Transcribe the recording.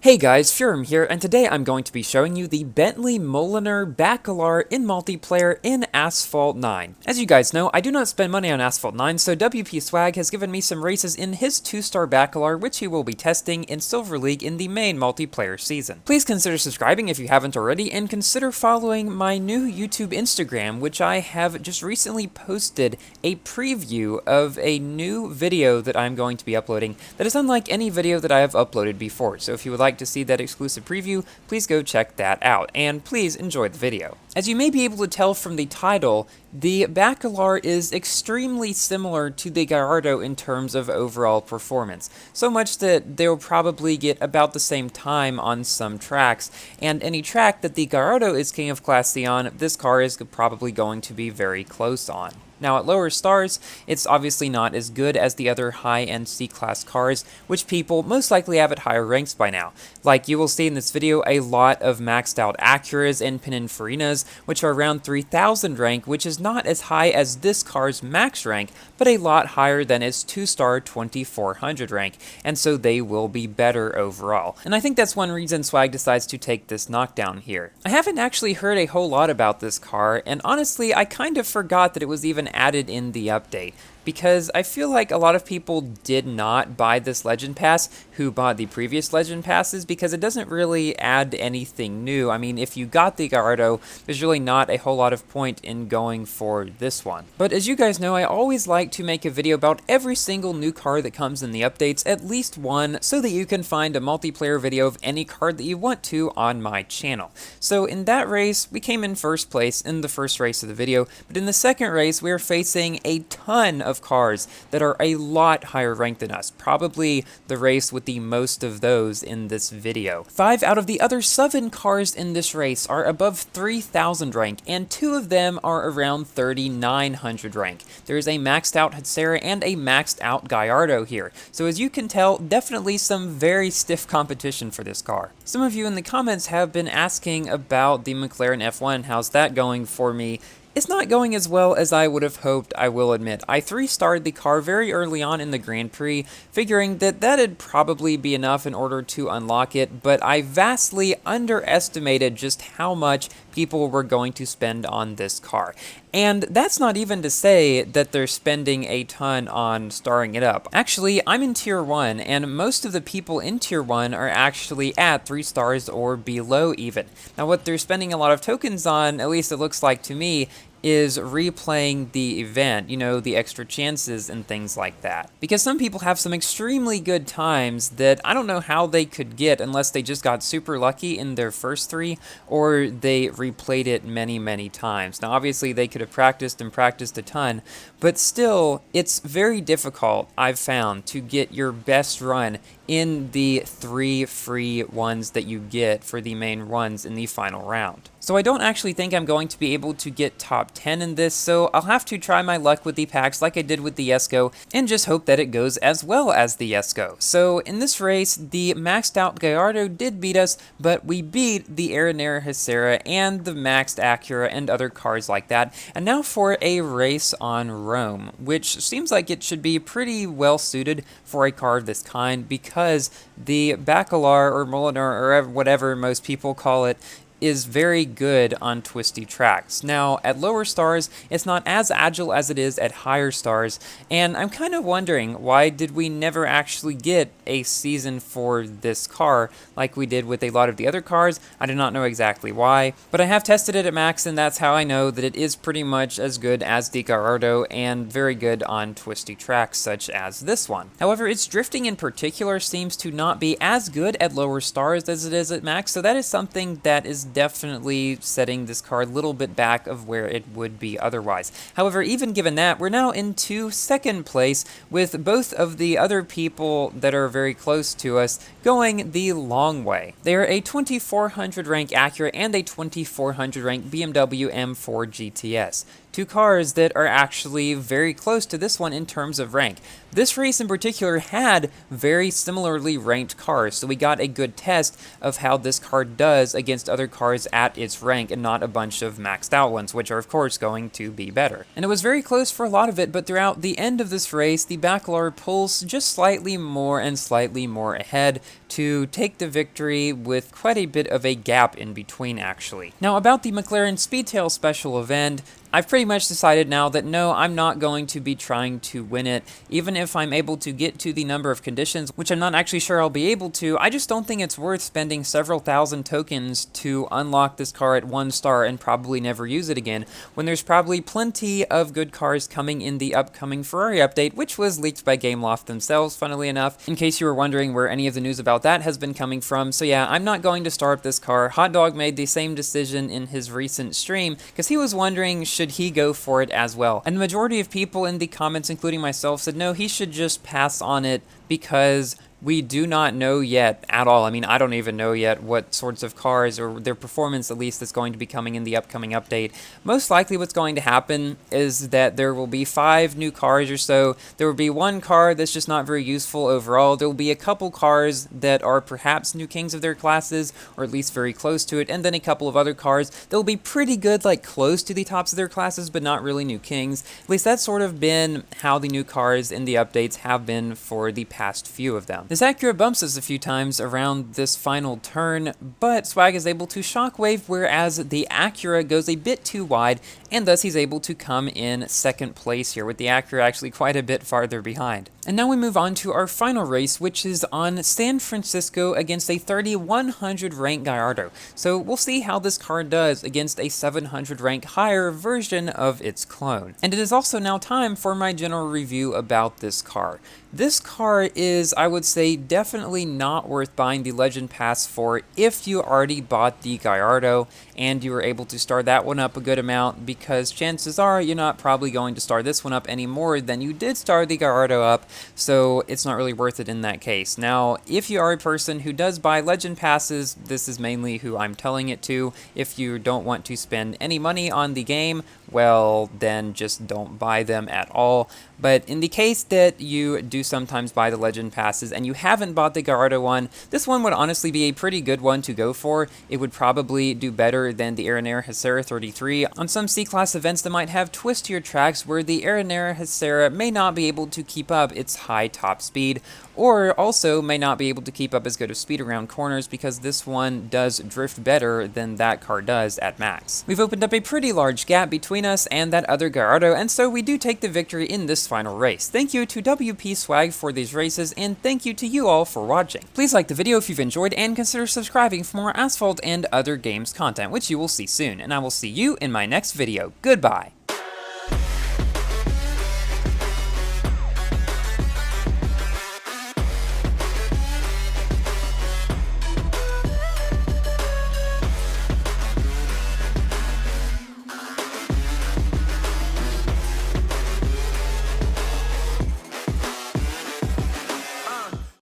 Hey guys, Furum here, and today I'm going to be showing you the Bentley Mulliner Balcalar in multiplayer in Asphalt 9. As you guys know, I do not spend money on Asphalt 9, so WP Swagg has given me some races in his 2-star Bacalar, which he will be testing in Silver League in the main multiplayer season. Please consider subscribing if you haven't already, and consider following my new YouTube Instagram, which I have just recently posted a preview of a new video that I'm going to be uploading that is unlike any video that I have uploaded before, so if you would like to see that exclusive preview, please go check that out, and please enjoy the video. As you may be able to tell from the title, the Bacalar is extremely similar to the Gallardo in terms of overall performance, so much that they'll probably get about the same time on some tracks, and any track that the Gallardo is King of Class C on, this car is probably going to be very close on. Now at lower stars, it's obviously not as good as the other high-end C-Class cars, which people most likely have at higher ranks by now. Like you will see in this video, a lot of maxed out Acuras and Pininfarinas, which are around 3000 rank, which is not as high as this car's max rank, but a lot higher than its 2-star 2400 rank, and so they will be better overall. And I think that's one reason Swagg decides to take this knockdown here. I haven't actually heard a whole lot about this car, and honestly, I kind of forgot that it was even added in the update, because I feel like a lot of people did not buy this Legend Pass who bought the previous Legend Passes, because it doesn't really add anything new. I mean, if you got the Gallardo, there's really not a whole lot of point in going for this one. But as you guys know, I always like to make a video about every single new car that comes in the updates, at least one, so that you can find a multiplayer video of any card that you want to on my channel. So in that race, we came in first place in the first race of the video, but in the second race, we are facing a ton of cars that are a lot higher ranked than us, probably the race with the most of those in this video. 5 out of the other 7 cars in this race are above 3000 rank, and 2 of them are around 3900 rank. There is a maxed out Hatsera and a maxed out Gallardo here, so as you can tell, definitely some very stiff competition for this car. Some of you in the comments have been asking about the McLaren F1, how's that going for me? It's not going as well as I would have hoped, I will admit. I 3-starred the car very early on in the Grand Prix, figuring that that'd probably be enough in order to unlock it, but I vastly underestimated just how much people were going to spend on this car. And that's not even to say that they're spending a ton on starring it up. Actually, I'm in Tier 1, and most of the people in Tier 1 are actually at 3 stars or below even. Now what they're spending a lot of tokens on, at least it looks like to me, is replaying the event, you know, the extra chances and things like that. Because some people have some extremely good times that I don't know how they could get unless they just got super lucky in their first 3, or they replayed it many, many times. Now obviously they could have practiced and practiced a ton, but still, it's very difficult, I've found, to get your best run in the 3 free ones that you get for the main runs in the final round. So I don't actually think I'm going to be able to get top 10 in this, so I'll have to try my luck with the packs like I did with the Esco, and just hope that it goes as well as the Esco. So in this race, the maxed out Gallardo did beat us, but we beat the Aranera Hatsera and the maxed Acura and other cars like that. And now for a race on Rome, which seems like it should be pretty well suited for a car of this kind, because the Bacalar or Mulliner or whatever most people call it is very good on twisty tracks. Now, at lower stars, it's not as agile as it is at higher stars, and I'm kind of wondering, why did we never actually get a season for this car like we did with a lot of the other cars? I do not know exactly why, but I have tested it at max, and that's how I know that it is pretty much as good as the Gallardo and very good on twisty tracks such as this one. However, its drifting in particular seems to not be as good at lower stars as it is at max, so that is something that is definitely setting this car a little bit back of where it would be otherwise. However, even given that, we're now into second place with both of the other people that are very close to us going the long way. They're a 2400 rank Acura and a 2400 rank BMW M4 GTS. two cars that are actually very close to this one in terms of rank. This race in particular had very similarly ranked cars, so we got a good test of how this car does against other cars at its rank and not a bunch of maxed out ones, which are of course going to be better. And it was very close for a lot of it, but throughout the end of this race, the Bacalar pulls just slightly more and slightly more ahead to take the victory with quite a bit of a gap in between, actually. Now, about the McLaren Speedtail special event, I've pretty much decided now that no, I'm not going to be trying to win it, even if I'm able to get to the number of conditions, which I'm not actually sure I'll be able to. I just don't think it's worth spending several thousand tokens to unlock this car at 1 star and probably never use it again, when there's probably plenty of good cars coming in the upcoming Ferrari update, which was leaked by GameLoft themselves, funnily enough, in case you were wondering where any of the news about that has been coming from. So yeah, I'm not going to start up this car. Hot Dog made the same decision in his recent stream, because he was wondering, should he go for it as well? And the majority of people in the comments, including myself, said no, he should just pass on it because we do not know yet at all. I mean, I don't even know yet what sorts of cars, or their performance at least, that's going to be coming in the upcoming update. Most likely what's going to happen is that there will be 5 new cars or so. There will be 1 car that's just not very useful overall. There will be a couple cars that are perhaps new kings of their classes, or at least very close to it, and then a couple of other cars that will be pretty good, like close to the tops of their classes, but not really new kings. At least that's sort of been how the new cars in the updates have been for the past few of them. This Acura bumps us a few times around this final turn, but Swagg is able to shockwave, whereas the Acura goes a bit too wide, and thus he's able to come in second place here, with the Acura actually quite a bit farther behind. And now we move on to our final race, which is on San Francisco against a 3100 rank Gallardo. So we'll see how this car does against a 700 rank higher version of its clone. And it is also now time for my general review about this car. This car is, I would say, definitely not worth buying the Legend Pass for if you already bought the Gallardo and you were able to star that one up a good amount, because chances are you're not probably going to star this one up any more than you did star the Gallardo up, so it's not really worth it in that case. Now, if you are a person who does buy Legend Passes, this is mainly who I'm telling it to. If you don't want to spend any money on the game, well, then just don't buy them at all. But in the case that you do sometimes buy the Legend Passes and you haven't bought the Gallardo one, this one would honestly be a pretty good one to go for. It would probably do better than the Aranera Hacera 33 on some C-Class events that might have twistier tracks where the Aranera Hacera may not be able to keep up its high top speed, or also may not be able to keep up as good of speed around corners, because this one does drift better than that car does at max. We've opened up a pretty large gap between us and that other Gallardo, and so we do take the victory in this final race. Thank you to WP Swagg for these races, and thank you to you all for watching. Please like the video if you've enjoyed, and consider subscribing for more Asphalt and other games content, which you will see soon, and I will see you in my next video. Goodbye!